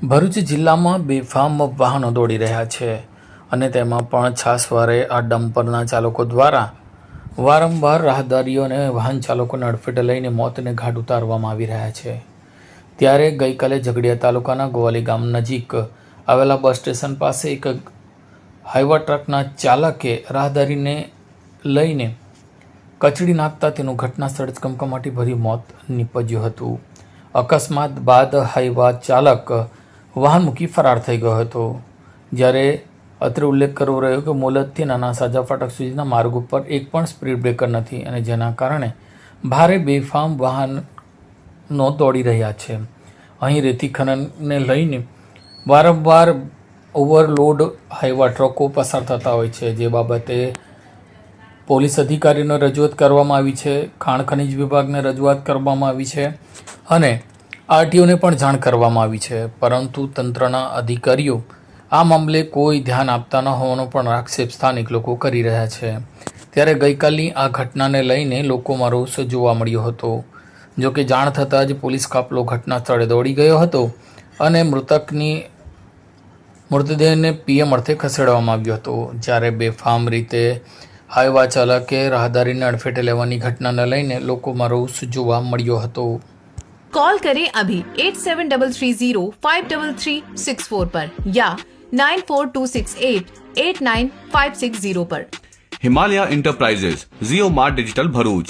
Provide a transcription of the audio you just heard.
ભરૂચ જિલ્લામાં બેફામ વાહનો દોડી રહ્યા છે અને તેમાં પણ છાસવારે આ ડમ્પરના ચાલકો દ્વારા વારંવાર રાહદારીઓ અને વાહન ચાલકોને અડફેટે લઈને મોતને ઘાટ ઉતારવામાં આવી રહ્યા છે। ત્યારે ગઈકાલે ઝઘડિયા તાલુકાના ગોવાલી ગામ નજીક આવેલા બસ સ્ટેશન પાસે એક હાઈવા ટ્રકના ચાલકે રાહદારીને લઈને કચડી નાખતા તેનું ઘટના સ્થળે જ કમકમાટી ભર્યું મોત નીપજ્યું હતું। અકસ્માત બાદ હાઈવા ચાલક વાહન મૂકી ફરાર થઈ ગયો હતો। જ્યારે અત્રે ઉલ્લેખ કરવો રહ્યો કે મોલતથી નાના સાજા ફાટક સુધીના માર્ગ ઉપર એક પણ સ્પીડ બ્રેકર નથી અને જેના કારણે ભારે બેફામ વાહનો દોડી રહ્યા છે। અહીં રેતી ખનનને લઈને વારંવાર ઓવરલોડ હાઈવા ટ્રકો પસાર થતા હોય છે, જે બાબતે પોલીસ અધિકારીઓને રજૂઆત કરવામાં આવી છે, ખાણ ખનિજ વિભાગને રજૂઆત કરવામાં આવી છે અને આરટીઓને પણ જાણ કરવામાં આવી છે, પરંતુ તંત્રના અધિકારીઓ આ મામલે કોઈ ધ્યાન આપતા ન હોવાનો પણ આક્ષેપ સ્થાનિક લોકો કરી રહ્યા છે। ત્યારે ગઈકાલની આ ઘટનાને લઈને લોકોમાં રોષ જોવા મળ્યો હતો। જો કે જાણ થતાં જ પોલીસ કાફલો ઘટના સ્થળે દોડી ગયો હતો અને મૃતદેહને પીએમ અર્થે ખસેડવામાં આવ્યો હતો। જ્યારે બેફામ રીતે હાઈવા ચાલકે રાહદારીને અડફેટે લેવાની ઘટનાને લઈને લોકોમાં રોષ જોવા મળ્યો હતો। कॉल करें अभी 8733053364 पर या 9426889560 पर। हिमालय इंटरप्राइजेज जियो मार्ट डिजिटल भरूच